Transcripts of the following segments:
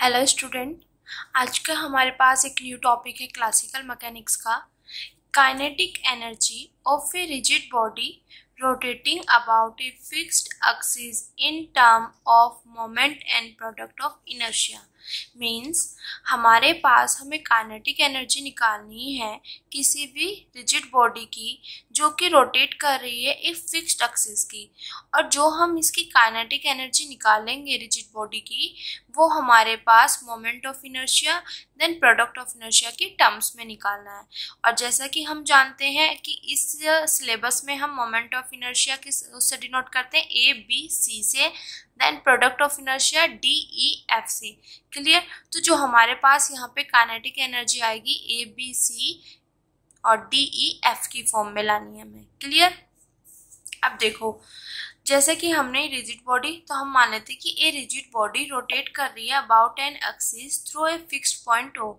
Hello student. आज का हमारे पास एक न्यू टॉपिक है क्लासिकल मैकेनिक्स का। Kinetic energy of a rigid body rotating about a fixed axis in term of moment and product of inertia. Means हमारे पास हमें kinetic energy निकालनी है किसी भी रिजिड बॉडी की जो कि रोटेट कर रही है एक फिक्स्ड एक्सिस की, और जो हम इसकी काइनेटिक एनर्जी निकालेंगे रिजिड बॉडी की वो हमारे पास moment of inertia then product of inertia की टर्म्स में निकालना है। और जैसा कि हम जानते हैं कि इस सिलेबस में हम मोमेंट ऑफ इनर्शिया किस उससे डिनोट करते हैं ए बी सी से, then product of inertia d e f से। क्लियर। तो जो हमारे पास यहाँ पे काइनेटिक एनर्जी आएगी ए बी सी और डी ई एफ की फॉर्म में लानी है हमें। क्लियर। अब देखो, जैसे कि हमने रिजिड बॉडी, तो हम मान लेते कि ए रिजिड बॉडी रोटेट कर रही है about an axis through a fixed point o.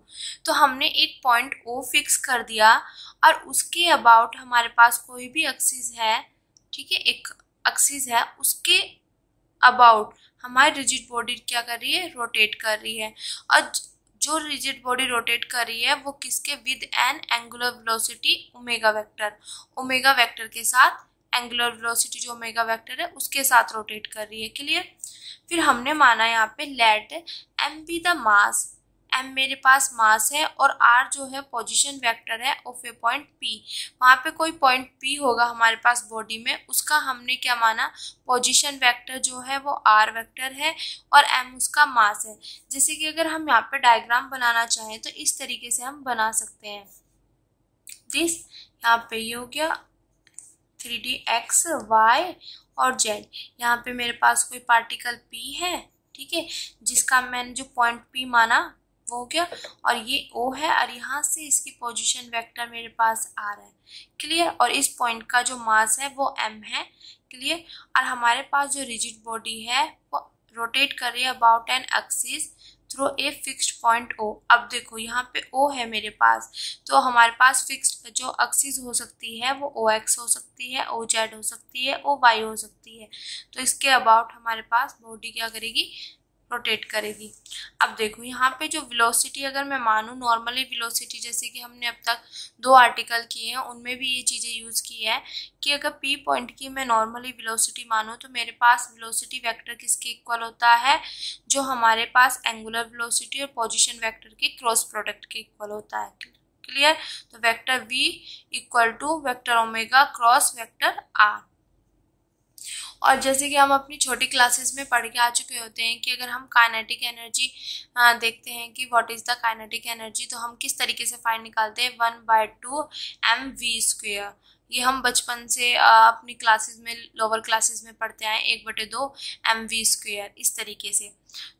तो हमने एक पॉइंट ओ फिक्स कर दिया और उसके अबाउट हमारे पास कोई भी एक्सिस है, ठीक है, एक एक्सिस है, उसके अबाउट हमारी रिजिड बॉडी क्या कर रही है, रोटेट कर रही है। और जो रिजिड बॉडी रोटेट कर रही है वो किसके, with N angular velocity omega vector, omega vector के साथ, एंगुलर वेलोसिटी जो ओमेगा वेक्टर है उसके साथ रोटेट कर रही है। क्लियर। फिर हमने माना यहाँ पे let m be the mass, m मेरे पास मास है और आर जो है पोजीशन वेक्टर है ऑफ ए पॉइंट पी। वहाँ पे कोई पॉइंट पी होगा हमारे पास बॉडी में, उसका हमने क्या माना, पोजीशन वेक्टर जो है वो आर वेक्टर है और एम उसका मास है। जैसे कि अगर हम यहाँ पे डायग्राम बनाना चाहें तो इस तरीके से हम बना सकते हैं। दिस यहाँ पे ये हो गया 3D x y और z। यहाँ पे मेरे पास कोई पार्टिकल p है, ठीक है, जिसका मैंने जो पॉइंट p माना वो हो गया, और ये o है और यहाँ से इसकी पोजीशन वेक्टर मेरे पास r है। क्लियर। और इस पॉइंट का जो मास है वो m है। क्लियर। और हमारे पास जो रिजिड बॉडी है वो रोटेट कर रही है about an axis through a fixed point o. अब देखो यहाँ पे ओ है मेरे पास, तो हमारे पास फिक्स्ड जो एक्सिस हो सकती है वो ओ एक्स हो सकती है, ओ जेड हो सकती है, ओ वाई हो सकती है। तो इसके अबाउट हमारे पास बॉडी क्या करेगी, रोटेट करेगी। अब देखो यहाँ पे जो वेलोसिटी अगर मैं मानूँ, नॉर्मली वेलोसिटी जैसे कि हमने अब तक 2 आर्टिकल किए हैं उनमें भी ये चीज़ें यूज़ की है कि अगर पी पॉइंट की मैं नॉर्मली वेलोसिटी मानूँ तो मेरे पास वेलोसिटी वेक्टर किसके इक्वल होता है, जो हमारे पास एंगुलर वेलोसिटी और पोजीशन वेक्टर के क्रॉस प्रोडक्ट के इक्वल होता है। क्लियर। तो vector v equal to vector omega cross vector r. और जैसे कि हम अपनी छोटी क्लासेस में पढ़ के आ चुके होते हैं कि अगर हम काइनेटिक एनर्जी देखते हैं कि what is the kinetic energy, तो हम किस तरीके से फाइंड निकालते हैं, 1/2 mv²। ये हम बचपन से अपनी क्लासेस में, लोअर क्लासेस में पढ़ते आए, 1/2 mv², इस तरीके से।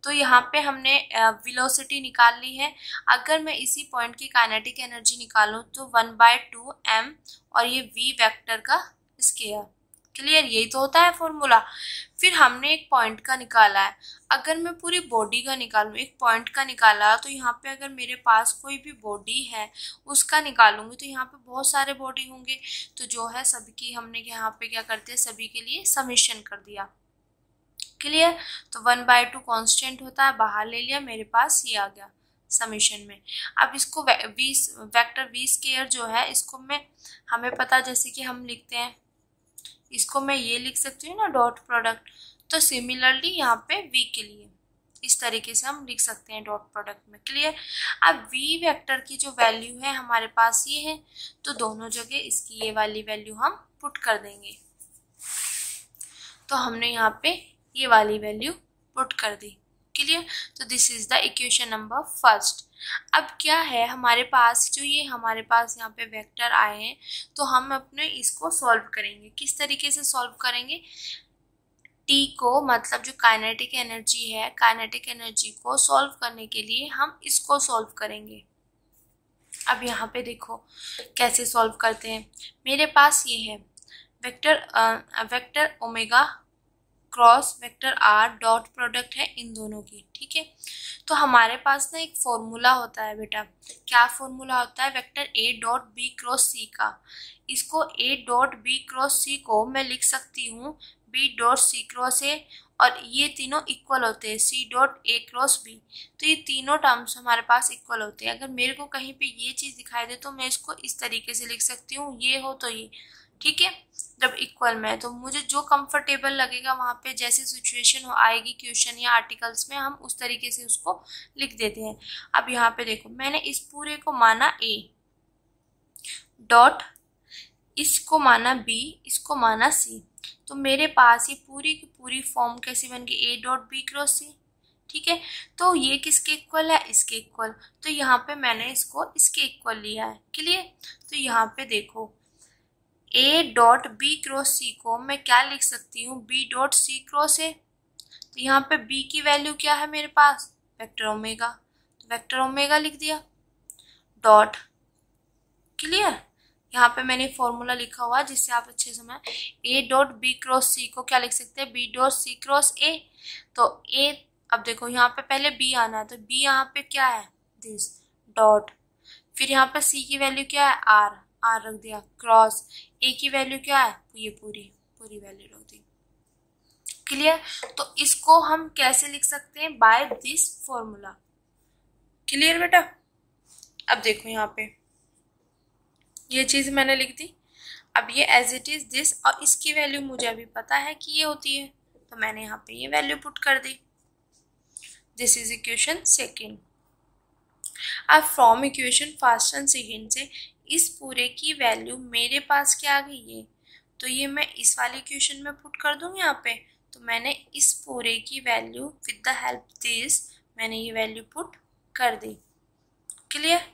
तो यहाँ पे हमने वेलोसिटी निकाल ली है। अगर मैं इसी पॉइंट की काइनेटिक एनर्जी निकालूं तो 1/2 m और ये v वेक्टर का स्क्वायर। क्लियर। यही तो होता है फॉर्मूला। फिर हमने एक पॉइंट का निकाला है, अगर मैं पूरी बॉडी का निकालूं, एक पॉइंट का निकाला, तो यहाँ पे अगर मेरे पास कोई भी बॉडी है उसका निकालूंगी तो यहाँ पे बहुत सारे बॉडी होंगे, तो जो है सभी की हमने यहाँ पे क्या करते हैं, सभी के लिए समेशन कर दिया। क्लियर। तो 1/2 कांस्टेंट होता है, बाहर ले लिया, मेरे पास ये आ गया समेशन में। अब इसको वेक्टर वी स्क्वायर जो है इसको मैं, हमें पता जैसे कि हम लिखते हैं, इसको मैं ये लिख सकती हूँ ना, डॉट प्रोडक्ट। तो सिमिलरली यहाँ पे v के लिए इस तरीके से हम लिख सकते हैं डॉट प्रोडक्ट में। क्लियर। अब v वेक्टर की जो वैल्यू है हमारे पास ये है, तो दोनों जगह इसकी ये वाली वैल्यू हम पुट कर देंगे। तो हमने यहाँ पे ये वाली वैल्यू पुट कर दी। क्लियर। तो this is the equation number first. अब क्या है हमारे पास, जो ये हमारे पास यहाँ पे वेक्टर आए हैं, तो हम अपने इसको सॉल्व करेंगे। किस तरीके से सॉल्व करेंगे, टी को, मतलब जो काइनेटिक एनर्जी है, काइनेटिक एनर्जी को सॉल्व करने के लिए हम इसको सॉल्व करेंगे। अब यहाँ पे देखो कैसे सॉल्व करते हैं। मेरे पास ये है vector omega cross vector r, dot product है इन दोनों की। ठीक है। तो हमारे पास ना एक फॉर्मूला होता है बेटा, क्या फॉर्मूला होता है, vector A dot B cross C का। इसको ए डॉट बी क्रॉस सी को मैं लिख सकती हूँ B dot C cross A, और ये तीनों इक्वल होते हैं, C dot A cross B. तो ये तीनों टर्म्स हमारे पास इक्वल होते हैं। अगर मेरे को कहीं पे ये चीज़ दिखाई दे तो मैं इसको इस तरीके से लिख सकती हूँ, ये हो तो ये, ठीक है। जब इक्वल में है तो मुझे जो कंफर्टेबल लगेगा वहाँ पे जैसी सिचुएशन हो आएगी क्वेश्चन या आर्टिकल्स में, हम उस तरीके से उसको लिख देते हैं। अब यहाँ पे देखो, मैंने इस पूरे को माना ए डॉट, इसको माना बी, इसको माना सी। तो मेरे पास ये पूरी की पूरी फॉर्म कैसी बन गई, ए डॉट बी क्रॉस सी, ठीक है। तो ये किसके इक्वल है, इसके इक्वल। तो यहाँ पे मैंने इसको इसके इक्वल लिया है, क्लियर। तो यहाँ पे देखो, ए डॉट बी क्रॉस सी को मैं क्या लिख सकती हूँ, B dot C cross a. तो यहाँ पे बी की वैल्यू क्या है मेरे पास, वेक्टर ओमेगा, तो वेक्टर ओमेगा लिख दिया डॉट, क्लियर। यहाँ पे मैंने फॉर्मूला लिखा हुआ जिससे आप अच्छे से समझ, ए डॉट बी क्रॉस सी को क्या लिख सकते हैं, b dot C cross a. तो ए, अब देखो यहाँ पे पहले बी आना है, तो बी यहाँ पे क्या है, दिस डॉट, फिर यहाँ पे सी की वैल्यू क्या है, आर, आर रख दिया, क्रॉस ए की वैल्यू क्या है, ये पूरी पूरी वैल्यू रख दी, क्लियर। तो इसको हम कैसे लिख सकते हैं, बाय दिस फॉर्मूला, क्लियर बेटा। अब देखो यहाँ पे ये चीज मैंने लिख दी। अब ये एज इट इज दिस, और इसकी वैल्यू मुझे अभी पता है कि ये होती है, तो मैंने यहाँ पे ये वैल्यू पुट कर दी। This is equation second. अब from equation first and second से इस पूरे की वैल्यू मेरे पास क्या आ गई, ये, तो ये मैं इस वाली इक्वेशन में पुट कर दूंगी यहाँ पे। तो मैंने इस पूरे की value with the help this, मैंने ये वैल्यू पुट कर दी, क्लियर।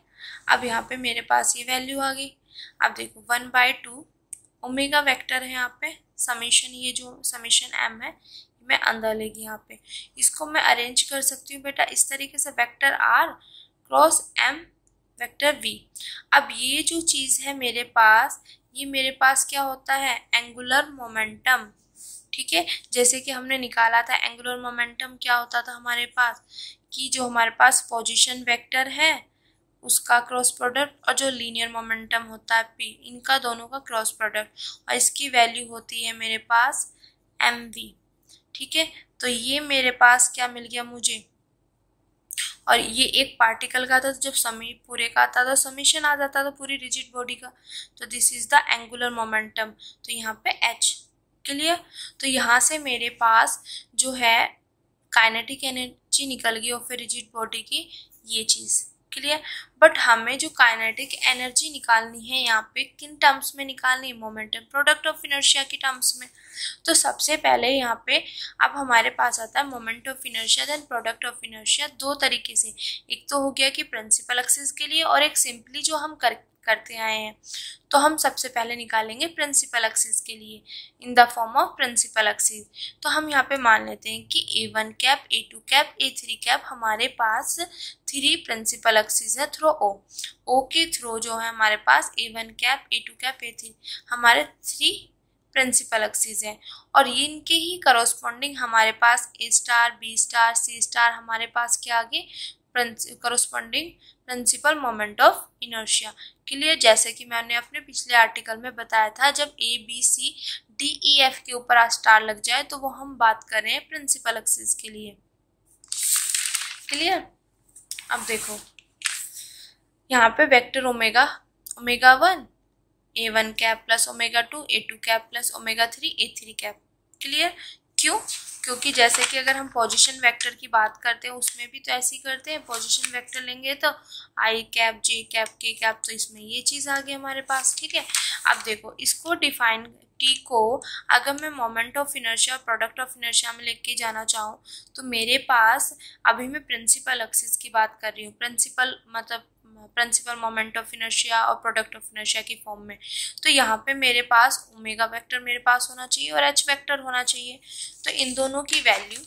अब यहाँ पे मेरे पास ये वैल्यू आ गई। अब देखो 1/2 ओमेगा वेक्टर है यहाँ पे, समीशन, ये जो समीशन एम है मैं अंदर लेगी यहाँ पे। इसको मैं अरेंज कर सकती हूँ बेटा इस तरीके से, vector r cross m vector v. अब ये जो चीज़ है मेरे पास, ये मेरे पास क्या होता है, एंगुलर मोमेंटम, ठीक है। जैसे कि हमने निकाला था एंगुलर मोमेंटम क्या होता था हमारे पास, कि जो हमारे पास पोजीशन वेक्टर है उसका क्रॉस प्रोडक्ट और जो लीनियर मोमेंटम होता है पी, इनका दोनों का क्रॉस प्रोडक्ट, और इसकी वैल्यू होती है मेरे पास एम वी, ठीक है। तो ये मेरे पास क्या मिल गया मुझे, और ये एक पार्टिकल का था, जब समी पूरे का आता था समीशन आ जाता था पूरी रिजिड बॉडी का। तो this is the angular momentum, तो यहाँ पे एच, क्लियर। तो यहाँ से मेरे पास जो है काइनेटिक एनर्जी निकल गई और फिर रिजिड बॉडी की ये चीज़, क्लियर। बट हमें जो काइनेटिक एनर्जी निकालनी है यहाँ पे किन टर्म्स में निकालनी है, मोमेंटम प्रोडक्ट ऑफ इनर्शिया की टर्म्स में। तो सबसे पहले यहाँ पे अब हमारे पास आता है moment of inertia then product of inertia, दो तरीके से। एक तो हो गया कि प्रिंसिपल एक्सिस के लिए, और एक सिंपली जो हम करते आए हैं। तो हम सबसे पहले निकालेंगे प्रिंसिपल एक्सिस के लिए in the form of principal axis. तो हम यहाँ पे मान लेते हैं कि A1 cap, A2 cap, A3 cap हमारे पास 3 प्रिंसिपल एक्सिस है थ्रू ओ के थ्रू जो है हमारे पास A1 cap, A2 cap, A3 हमारे 3 प्रिंसिपल एक्सिस है। और ये इनके ही करस्पॉन्डिंग हमारे पास A star, B star, C star हमारे पास क्या आगे corresponding principal moment of inertia, clear. जैसे कि मैंने अपने पिछले आर्टिकल में बताया था, जब a B C d e f के ऊपर स्टार लग जाए तो वो हम बात कर रहे हैं प्रिंसिपल एक्सिस के लिए, क्लियर। अब देखो यहाँ पे vector omega, omega 1 A1 cap plus omega 2 A2 cap plus omega 3 A3 cap, clear. क्यों, क्योंकि जैसे कि अगर हम पोजीशन वेक्टर की बात करते हैं उसमें भी तो ऐसे ही करते हैं, पोजीशन वेक्टर लेंगे तो आई कैप, जे कैप, के कैप, तो इसमें ये चीज़ आ गई हमारे पास, ठीक है। अब देखो इसको डिफाइन, टी को अगर मैं मोमेंट ऑफ इनर्शिया और प्रोडक्ट ऑफ इनर्शिया में लेके जाना चाहूँ तो मेरे पास, अभी मैं प्रिंसिपल एक्सिस की बात कर रही हूँ, प्रिंसिपल मतलब प्रिंसिपल मोमेंट ऑफ इनर्शिया और प्रोडक्ट ऑफ इनर्शिया की फॉर्म में। तो यहाँ पे मेरे पास ओमेगा वेक्टर मेरे पास होना चाहिए और एच वेक्टर होना चाहिए। तो इन दोनों की वैल्यू,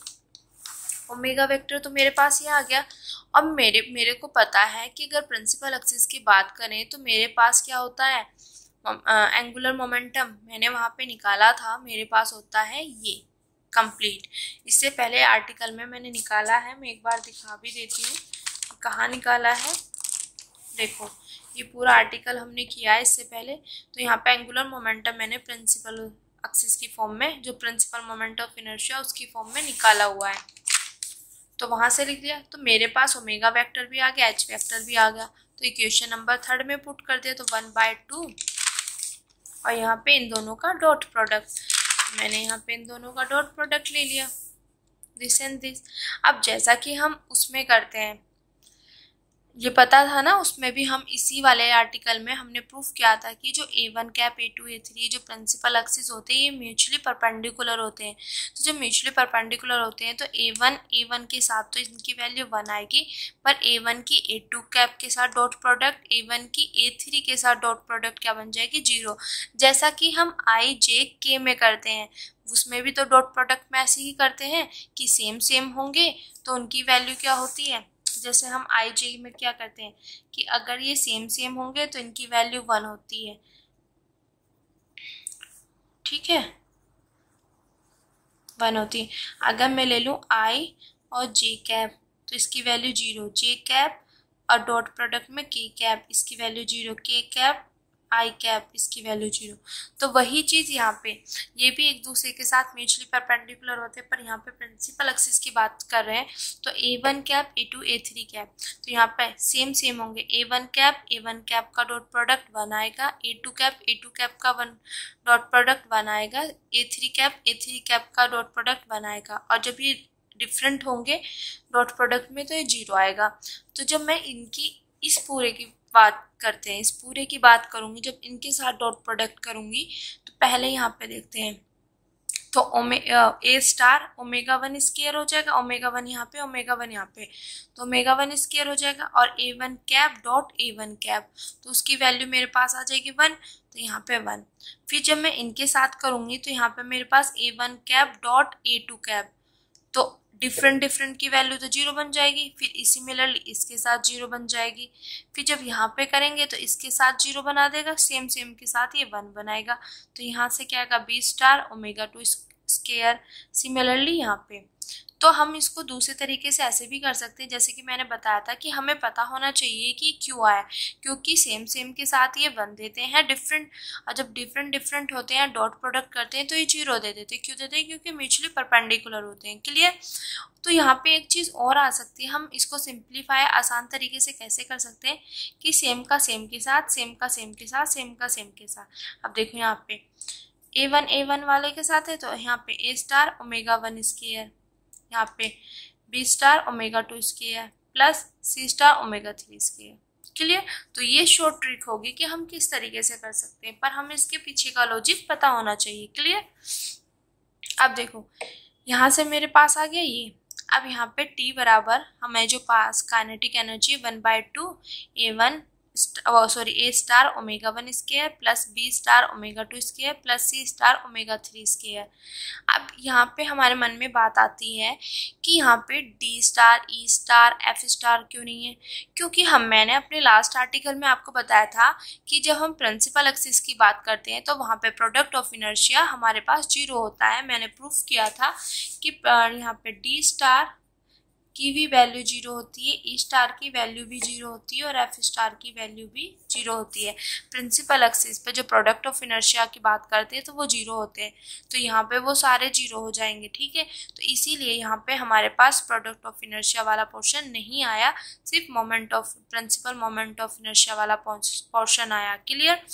ओमेगा वेक्टर तो मेरे पास ये आ गया। अब मेरे को पता है कि अगर प्रिंसिपल एक्सिस की बात करें तो मेरे पास क्या होता है, एंगुलर मोमेंटम मैंने वहाँ पे निकाला था, मेरे पास होता है ये कंप्लीट। इससे पहले आर्टिकल में मैंने निकाला है, मैं एक बार दिखा भी देती हूँ कहाँ निकाला है। देखो ये पूरा आर्टिकल हमने किया है इससे पहले। तो यहाँ पे एंगुलर मोमेंटम मैंने प्रिंसिपल एक्सिस की फॉर्म में, जो प्रिंसिपल मोमेंट ऑफ इनर्शिया उसकी फॉर्म में निकाला हुआ है। तो वहां से लिख दिया, तो मेरे पास ओमेगा वेक्टर भी आ गया, एच वेक्टर भी आ गया। तो इक्वेशन नंबर 3 में पुट कर दिया, तो 1/2 और यहाँ पे इन दोनों का डॉट प्रोडक्ट, मैंने यहाँ पे इन दोनों का डॉट प्रोडक्ट ले लिया, दिस एंड दिस। अब जैसा कि हम उसमें करते हैं, ये पता था ना, उसमें भी हम इसी वाले आर्टिकल में हमने प्रूफ किया था कि जो A1 कैप A2 A3 जो प्रिंसिपल एक्सिस होते हैं ये म्यूचुअली परपेंडिकुलर होते हैं। तो जब म्यूचुअली परपेंडिकुलर होते हैं तो A1 के साथ तो इनकी वैल्यू 1 आएगी, पर A1 की A2 कैप के साथ डॉट प्रोडक्ट, A1 की A3 के साथ डॉट प्रोडक्ट क्या बन जाएगी, 0। जैसा कि हम I J K में करते हैं, उसमें भी तो डॉट प्रोडक्ट में ऐसे ही करते हैं कि सेम सेम होंगे तो उनकी वैल्यू क्या होती है। जैसे हम आई जे में क्या करते हैं कि अगर ये सेम सेम होंगे तो इनकी वैल्यू 1 होती है, ठीक है, 1 होती है। अगर मैं ले लूँ आई और जे कैप तो इसकी वैल्यू 0, जे कैप और डॉट प्रोडक्ट में के कैप, इसकी वैल्यू 0, के कैप आई कैप, इसकी वैल्यू 0। तो वही चीज़ यहाँ पे, ये भी एक दूसरे के साथ म्यूचुअली परपेंडिकुलर होते हैं, पर यहाँ पे प्रिंसिपल एक्सिस की बात कर रहे हैं। तो A1 cap A2 A3 cap, तो यहाँ पे सेम सेम होंगे। A1 कैप का डॉट प्रोडक्ट 1 आएगा, A2 कैप का 1 डॉट प्रोडक्ट 1 आएगा, A3 कैप का डॉट प्रोडक्ट 1 आएगा। और जब ये डिफरेंट होंगे डॉट प्रोडक्ट में तो ये 0 आएगा। तो जब मैं इनकी इस पूरे की बात करते हैं, इस पूरे की बात करूंगी, जब इनके साथ डॉट प्रोडक्ट करूंगी तो पहले यहाँ पे देखते हैं, तो A स्टार ओमेगा 1 स्क्वायर हो जाएगा, ओमेगा 1 यहाँ पे, ओमेगा 1 यहाँ पे, तो ओमेगा 1 स्क्वायर हो जाएगा। और A1 cap dot A1 cap, तो उसकी वैल्यू मेरे पास आ जाएगी 1, तो यहाँ पे 1। फिर जब मैं इनके साथ करूंगी तो यहाँ पे मेरे पास A1 cap dot A2 cap, तो डिफरेंट की वैल्यू तो 0 बन जाएगी। फिर सिमिलरली इसके साथ 0 बन जाएगी। फिर जब यहाँ पे करेंगे तो इसके साथ 0 बना देगा, सेम के साथ ये 1 बनाएगा। तो यहाँ से क्या आएगा, B star omega 2 square. Similarly यहाँ पे तो हम इसको दूसरे तरीके से ऐसे भी कर सकते हैं, जैसे कि मैंने बताया था कि हमें पता होना चाहिए कि क्यों आया, क्योंकि सेम के साथ ये 1 देते हैं डिफरेंट, और जब डिफरेंट होते हैं डॉट प्रोडक्ट करते हैं तो ये 0 दे देते हैं। क्यों देते हैं, क्योंकि म्यूचुअली परपेंडिकुलर होते हैं। क्लियर। तो यहाँ पे एक चीज़ और आ सकती है, हम इसको सिंप्लीफाई आसान तरीके से कैसे कर सकते हैं कि सेम का सेम के साथ, सेम का सेम के साथ, सेम का सेम के साथ। अब देखो यहाँ पे A1 वाले के साथ है, तो यहाँ पे A स्टार ओमेगा 1 स्क्वायर, यहाँ पे B star omega 2 square plus C star omega 3 square. Clear. तो ये शॉर्ट ट्रिक होगी कि हम किस तरीके से कर सकते हैं, पर हमें इसके पीछे का लॉजिक पता होना चाहिए। क्लियर। अब देखो यहाँ से मेरे पास आ गया ये। अब यहाँ पे T बराबर हमें जो पास kinetic energy 1/2 A star omega 1 square plus B star omega 2 square plus C star omega 3 square. अब यहाँ पे हमारे मन में बात आती है कि यहाँ पे D star E star F star क्यों नहीं है, क्योंकि मैंने अपने लास्ट आर्टिकल में आपको बताया था कि जब हम प्रिंसिपल एक्सिस की बात करते हैं तो वहाँ पे प्रोडक्ट ऑफ इनर्शिया हमारे पास 0 होता है। मैंने प्रूफ किया था कि यहाँ पे D स्टार की भी वैल्यू 0 होती है, E स्टार की वैल्यू भी 0 होती है और F स्टार की वैल्यू भी 0 होती है। प्रिंसिपल एक्सिस पे जो प्रोडक्ट ऑफ इनर्शिया की बात करते हैं तो वो 0 होते हैं, तो यहाँ पे वो सारे 0 हो जाएंगे। ठीक है। तो इसीलिए यहाँ पे हमारे पास प्रोडक्ट ऑफ इनर्शिया वाला पोर्शन नहीं आया, सिर्फ प्रिंसिपल मोमेंट ऑफ इनर्शिया वाला पोर्शन आया। क्लियर।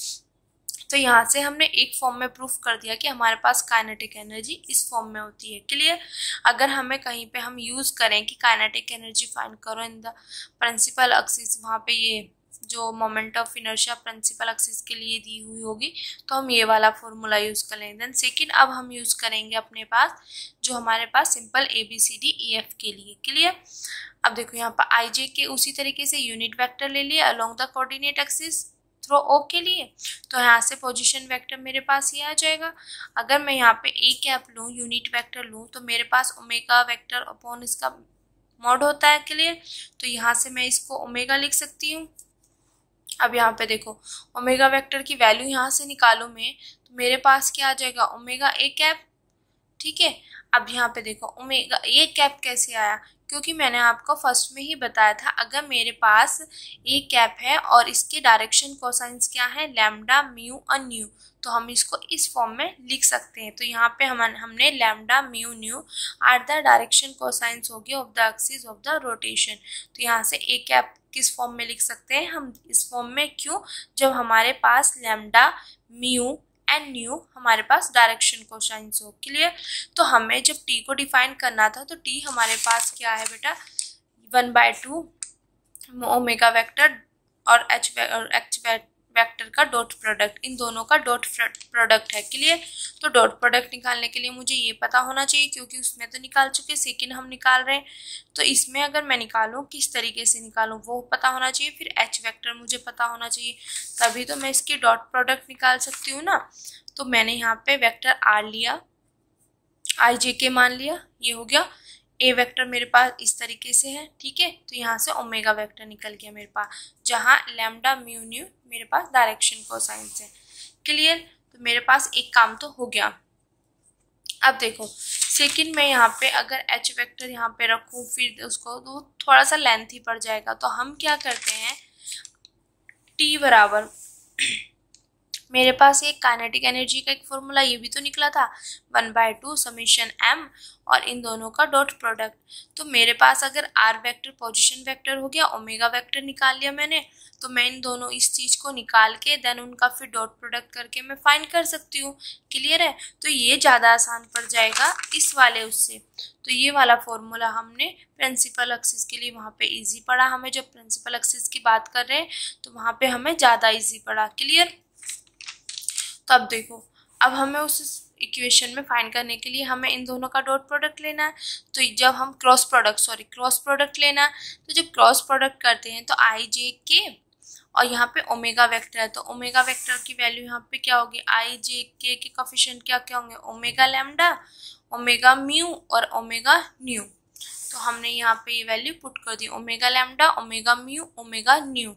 तो यहाँ से हमने एक फॉर्म में प्रूफ कर दिया कि हमारे पास काइनेटिक एनर्जी इस फॉर्म में होती है। क्लियर। अगर हमें कहीं पे हम यूज़ करें कि काइनेटिक एनर्जी फाइंड करो इन द प्रिंसिपल एक्सिस, वहाँ पे ये जो moment of inertia principal axis के लिए दी हुई होगी तो हम ये वाला फॉर्मूला यूज़ कर लेंगे। देन सेकेंड अब हम यूज़ करेंगे अपने पास जो हमारे पास सिंपल ABCDEF के लिए। क्लियर। अब देखो यहाँ पर आई जे के उसी तरीके से यूनिट वेक्टर ले लिया along the coordinate axis through O के लिए, तो यहाँ से पोजीशन वेक्टर मेरे पास ये आ जाएगा। अगर मैं यहाँ पे A कैप लूँ, यूनिट वेक्टर लूँ, तो मेरे पास ओमेगा वेक्टर अपॉन इसका मॉड होता है। क्लियर। तो यहाँ से मैं इसको ओमेगा लिख सकती हूँ। अब यहाँ पे देखो ओमेगा वेक्टर की वैल्यू यहाँ से निकालूँ मैं, तो मेरे पास क्या आ जाएगा, ओमेगा A कैप। ठीक है। अब यहाँ पे देखो ओमेगा A कैप कैसे आया, क्योंकि मैंने आपको फर्स्ट में ही बताया था अगर मेरे पास ए कैप है और इसके डायरेक्शन कोसाइंस क्या है लैम्डा म्यू और न्यू, तो हम इसको इस फॉर्म में लिख सकते हैं। तो यहाँ पे हमने lambda mu nu are the direction cosines हो गया of the axis of the rotation. तो यहाँ से ए कैप किस फॉर्म में लिख सकते हैं हम इस फॉर्म में, क्यों, जब हमारे पास लैम्डा म्यू एंड न्यू हमारे पास डायरेक्शन कोसाइंस हो। क्लियर। तो हमें जब टी को डिफाइन करना था तो टी हमारे पास क्या है बेटा 1/2 ओमेगा वेक्टर और एच वेक्टर का डॉट प्रोडक्ट, इन दोनों का डॉट प्रोडक्ट है। क्लियर। तो डॉट प्रोडक्ट निकालने के लिए मुझे ये पता होना चाहिए क्योंकि उसमें तो निकाल चुके, सेकंड हम निकाल रहे हैं, तो इसमें अगर मैं निकालूं किस तरीके से निकालूं वो पता होना चाहिए। फिर एच वेक्टर मुझे पता होना चाहिए, तभी तो मैं इसकी डॉट प्रोडक्ट निकाल सकती हूँ ना। तो मैंने यहाँ पे वेक्टर आर लिया, आई जे के मान लिया, ये हो गया। ए वेक्टर मेरे पास इस तरीके से है, ठीक है। तो यहाँ से ओमेगा वेक्टर निकल गया मेरे पास, जहाँ लैम्डा म्यू न्यू मेरे पास डायरेक्शन कोसाइंस है। क्लियर। तो मेरे पास एक काम तो हो गया। अब देखो सेकंड में यहाँ पे अगर एच वेक्टर यहाँ पे रखूँ फिर उसको तो थोड़ा सा लेंथ ही पड़ जाएगा। तो हम क्या करते हैं टी बराबर मेरे पास एक काइनेटिक एनर्जी का एक फॉर्मूला ये भी तो निकला था 1/2 समेशन m और इन दोनों का डॉट प्रोडक्ट। तो मेरे पास अगर r वेक्टर पोजीशन वेक्टर हो गया, ओमेगा वेक्टर निकाल लिया मैंने, तो मैं इन दोनों इस चीज को निकाल के देन उनका फिर डॉट प्रोडक्ट करके मैं फाइंड कर सकती हूँ। क्लियर है। तो ये ज़्यादा आसान पड़ जाएगा इस वाले उससे। तो ये वाला फॉर्मूला हमने प्रिंसिपल एक्सिस के लिए वहाँ पे इजी पड़ा, हमें जब प्रिंसिपल एक्सिस की बात कर रहे हैं तो वहाँ पे हमें ज़्यादा इजी पड़ा। क्लियर। तो अब देखो अब हमें उस इक्वेशन में फाइंड करने के लिए हमें इन दोनों का डॉट प्रोडक्ट लेना है। तो जब हम क्रॉस प्रोडक्ट लेना है, तो जब क्रॉस प्रोडक्ट करते हैं तो आई जे के और यहाँ पे ओमेगा वेक्टर है, तो ओमेगा वेक्टर की वैल्यू यहाँ पे क्या होगी आई जे के कोफिशिएंट क्या क्या होंगे ओमेगा लैम्डा, ओमेगा म्यू और ओमेगा न्यू। तो हमने यहाँ पे ये वैल्यू पुट कर दी omega lambda, omega mu, omega nu.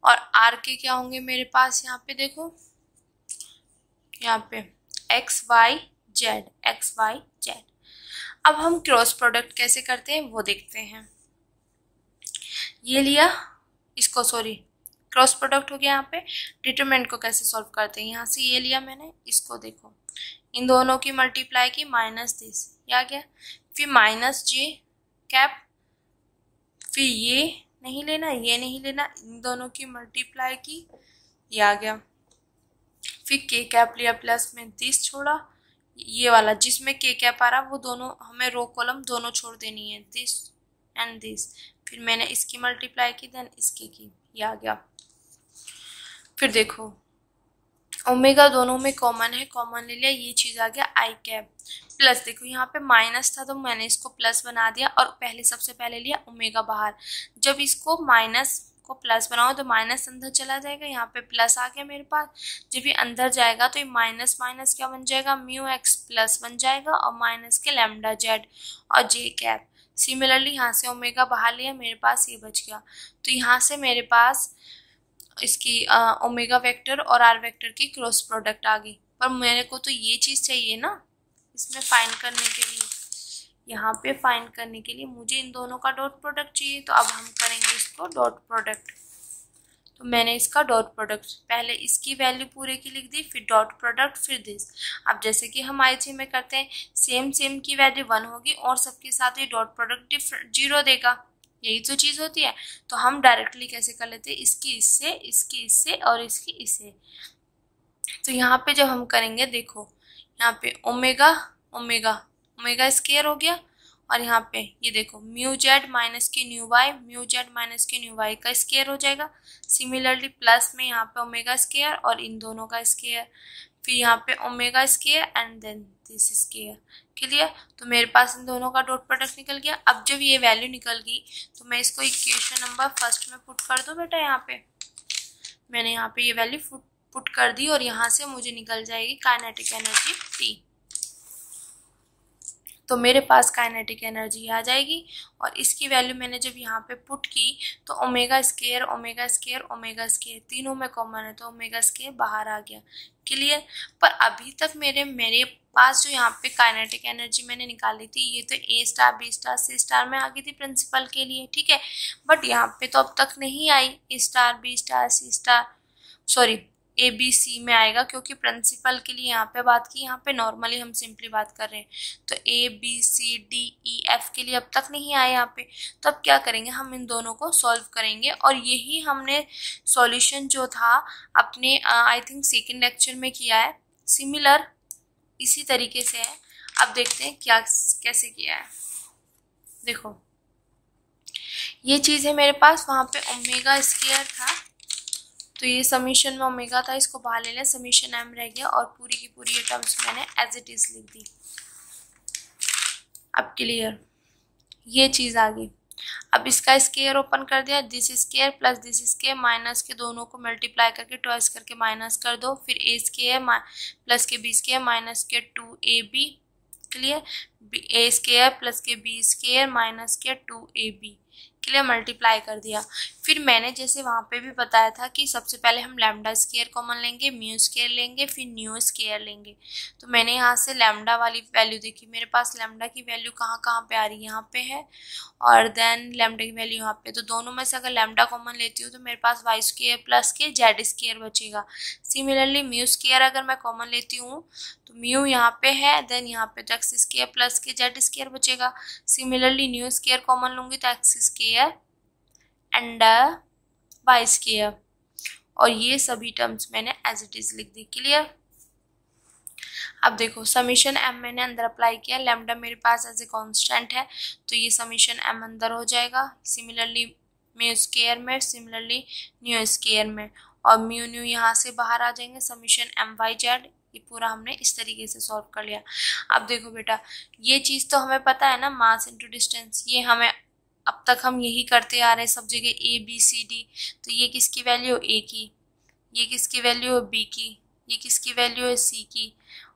और आर के क्या होंगे मेरे पास यहाँ पे देखो यहाँ पे एक्स वाई जेड। अब हम क्रॉस प्रोडक्ट कैसे करते हैं वो देखते हैं। ये लिया इसको, सॉरी क्रॉस प्रोडक्ट हो गया। यहाँ पे डिटरमिनेंट को कैसे सॉल्व करते हैं, यहाँ से ये लिया मैंने, इसको देखो इन दोनों की मल्टीप्लाई की माइनस दिस, ये आ गया। फिर माइनस जे कैप, फिर ये नहीं लेना ये नहीं लेना, इन दोनों की मल्टीप्लाई की, ये आ गया। फिर के कैप लिया प्लस में दिस छोड़ा, ये वाला जिसमें के कैप आ रहा वो दोनों हमें रो कॉलम दोनों छोड़ देनी है, दिस एंड दिस। फिर मैंने इसकी मल्टीप्लाई की देन इसकी की, ये आ गया। फिर देखो ओमेगा दोनों में कॉमन है, कॉमन ले लिया, ये चीज आ गया आई कैप प्लस। देखो यहाँ पे माइनस था तो मैंने इसको प्लस बना दिया और सबसे पहले लिया ओमेगा बाहर। जब इसको माइनस को प्लस बनाओ तो माइनस अंदर चला जाएगा, यहाँ पे प्लस आ गया मेरे पास। जब ये अंदर जाएगा तो ये माइनस माइनस क्या बन जाएगा म्यू एक्स प्लस बन जाएगा और माइनस के लैम्डा जेड और जे कैप। सिमिलरली यहाँ से ओमेगा बाहर लिया, मेरे पास ये बच गया। तो यहाँ से मेरे पास इसकी ओमेगा वेक्टर और आर वेक्टर की क्रॉस प्रोडक्ट आ गई। पर मेरे को तो ये चीज़ चाहिए ना इसमें फाइंड करने के लिए, यहाँ पे फाइंड करने के लिए मुझे इन दोनों का डॉट प्रोडक्ट चाहिए। तो अब हम करेंगे इसको डॉट प्रोडक्ट। तो मैंने इसका डॉट प्रोडक्ट पहले इसकी वैल्यू पूरे की लिख दी, फिर डॉट प्रोडक्ट, फिर दिस। अब जैसे कि हम आईजी में करते हैं सेम की वैल्यू 1 होगी और सबके साथ ये डॉट प्रोडक्ट 0 देगा, यही तो चीज़ होती है। तो हम डायरेक्टली कैसे कर लेते हैं इसकी इससे, इसकी इससे और इसकी इससे। तो यहाँ पे जब हम करेंगे देखो यहाँ पे ओमेगा ओमेगा ओमेगा स्क्वायर हो गया और यहाँ पे ये देखो mu z minus k nu y, mu z minus k nu y का स्क्वायर हो जाएगा। सिमिलरली प्लस में यहाँ पे ओमेगा स्क्वायर और इन दोनों का स्क्वायर, फिर यहाँ पे omega square and then this square. Clear. तो मेरे पास इन दोनों का डॉट प्रोडक्ट निकल गया। अब जब ये वैल्यू निकल गई तो मैं इसको इक्वेशन नंबर फर्स्ट में पुट कर दूँ बेटा। यहाँ पे मैंने यहाँ पे ये वैल्यू पुट कर दी और यहाँ से मुझे निकल जाएगी काइनेटिक एनर्जी टी। तो मेरे पास काइनेटिक एनर्जी आ जाएगी और इसकी वैल्यू मैंने जब यहाँ पे पुट की तो omega square omega square omega square तीनों में कॉमन है तो ओमेगा स्क्वायर बाहर आ गया। क्लियर। पर अभी तक मेरे पास जो यहाँ पे काइनेटिक एनर्जी मैंने निकाली थी ये तो ए star B star C star में आ गई थी प्रिंसिपल के लिए, ठीक है। बट यहाँ पे तो अब तक नहीं आई A star B star C star, sorry A B C में आएगा, क्योंकि प्रिंसिपल के लिए यहाँ पे बात की, यहाँ पे नॉर्मली हम सिंपली बात कर रहे हैं। तो a B C d e f के लिए अब तक नहीं आया यहाँ पे। तो अब क्या करेंगे, हम इन दोनों को सॉल्व करेंगे, और यही हमने सॉल्यूशन जो था अपने आई थिंक सेकेंड लेक्चर में किया है, सिमिलर इसी तरीके से है। अब देखते हैं क्या कैसे किया है। देखो ये चीज़ है मेरे पास, वहाँ पे ओमेगा स्क्वायर था, तो ये समीशन में ओमेगा था, इसको बाहर ले लिया, समीशन एम रह गया, और पूरी की पूरी ये टर्म्स मैंने एज इट इज लिख दी। अब क्लियर, ये चीज़ आ गई। अब इसका स्क्वायर ओपन कर दिया, this square plus this square, minus के दोनों को मल्टीप्लाई करके ट्वाइस करके माइनस कर दो, फिर ए स्क्वायर प्लस के बी स्क्वायर माइनस के 2ab, क्लियर, ए स्क्वायर प्लस के बी स्क्वायर माइनस के 2ab, क्लियर, मल्टीप्लाई कर दिया। फिर मैंने जैसे वहाँ पे भी बताया था कि सबसे पहले हम लैम्डा स्क्वायर कॉमन लेंगे, म्यू स्क्वायर लेंगे, फिर न्यू स्क्वायर लेंगे। तो मैंने यहाँ से लैम्डा वाली वैल्यू देखी, मेरे पास लैम्डा की वैल्यू कहाँ कहाँ पे आ रही है, यहाँ पे है, और देन लैम्डा की वैल्यू यहाँ पे। तो दोनों में से अगर लैम्डा कॉमन लेती हूँ तो मेरे पास Y square plus k z square बचेगा। सिमिलरली म्यू स्क्वायर अगर मैं कॉमन लेती हूँ तो म्यू यहाँ पे है, देन यहाँ पे तो x square plus k z square बचेगा। सिमिलरली न्यू स्क्वायर कॉमन लूंगी तो x square and y square, और ये सभी टर्म्स मैंने एज इट इज लिख दी, क्लियर। अब देखो समीशन एम मैंने अंदर अप्लाई किया, लैम्डा मेरे पास एज ए कांस्टेंट है, तो ये समीशन एम अंदर हो जाएगा। सिमिलरली म्यू स्क्वायर में, सिमिलरली न्यू स्क्वायर में, और म्यू न्यू यहाँ से बाहर आ जाएंगे, समीशन एम वाई जेड। ये पूरा हमने इस तरीके से सॉल्व कर लिया। अब देखो बेटा, ये चीज़ तो हमें पता है ना, मास इंटू डिस्टेंस, ये हमें अब तक हम यही करते आ रहे हैं सब जगह, ए बी सी डी। तो ये किसकी वैल्यू है, ए की, ये किसकी वैल्यू है, बी की, ये किसकी वैल्यू है, सी की,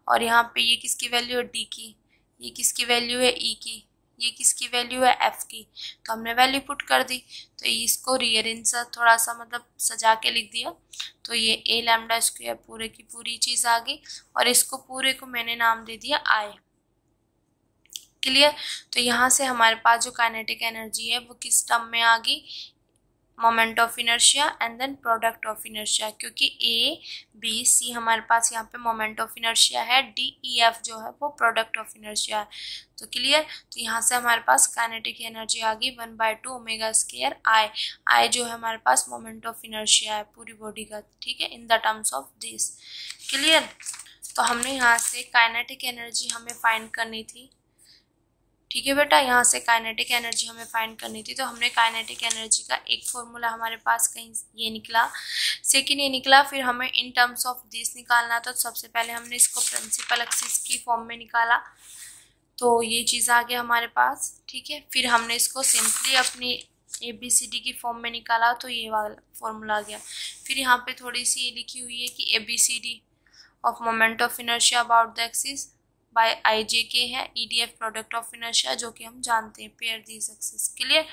और यहाँ पे ये किसकी वैल्यू है, डी की, ये किसकी वैल्यू है, ई की, ये किसकी वैल्यू है, एफ की। तो हमने वैल्यू पुट कर दी, तो इसको रीअरेंज थोड़ा सा मतलब सजा के लिख दिया, तो ये ए लैम्डा स्क्वायर पूरे की पूरी चीज़ आ गई, और इसको पूरे को मैंने नाम दे दिया आई, क्लियर। तो यहाँ से हमारे पास जो काइनेटिक एनर्जी है वो किस टर्म में आ गई, moment of inertia and then product of inertia, क्योंकि ए बी सी हमारे पास यहाँ पे मोमेंट ऑफ इनर्शिया है, डी ई एफ जो है वो प्रोडक्ट ऑफ इनर्शिया है। तो क्लियर, तो यहाँ से हमारे पास काइनेटिक एनर्जी आ गई 1/2 ओमेगा स्क्वायर आई। आई जो है हमारे पास मोमेंट ऑफ इनर्शिया है पूरी बॉडी का, ठीक है, in the terms of this, clear. तो हमने यहाँ से काइनेटिक एनर्जी हमें फाइंड करनी थी, ठीक है बेटा, यहाँ से काइनेटिक एनर्जी हमें फाइंड करनी थी। तो हमने काइनेटिक एनर्जी का एक फॉर्मूला हमारे पास कहीं ये निकला, सेकंड ये निकला, फिर हमें इन टर्म्स ऑफ दिस निकालना था। तो सबसे पहले हमने इसको प्रिंसिपल एक्सिस की फॉर्म में निकाला, तो ये चीज़ आ गया हमारे पास, ठीक है। फिर हमने इसको सिंपली अपनी ए बी सी डी की फॉर्म में निकाला, तो ये वाला फॉर्मूला आ गया। फिर यहाँ पे थोड़ी सी ये लिखी हुई है कि A B C D of moment of inertia about the axis by I J K है, E D F product of inertia, जो कि हम जानते हैं पेयर दीज एक्सिस, क्लियर।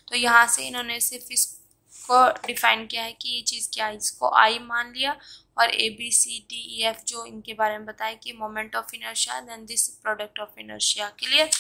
तो यहाँ से इन्होंने सिर्फ इसको डिफाइन किया है कि ये चीज़ क्या है, इसको आई मान लिया, और a B C d e f जो इनके बारे में बताया कि moment of inertia then this product of inertia, clear.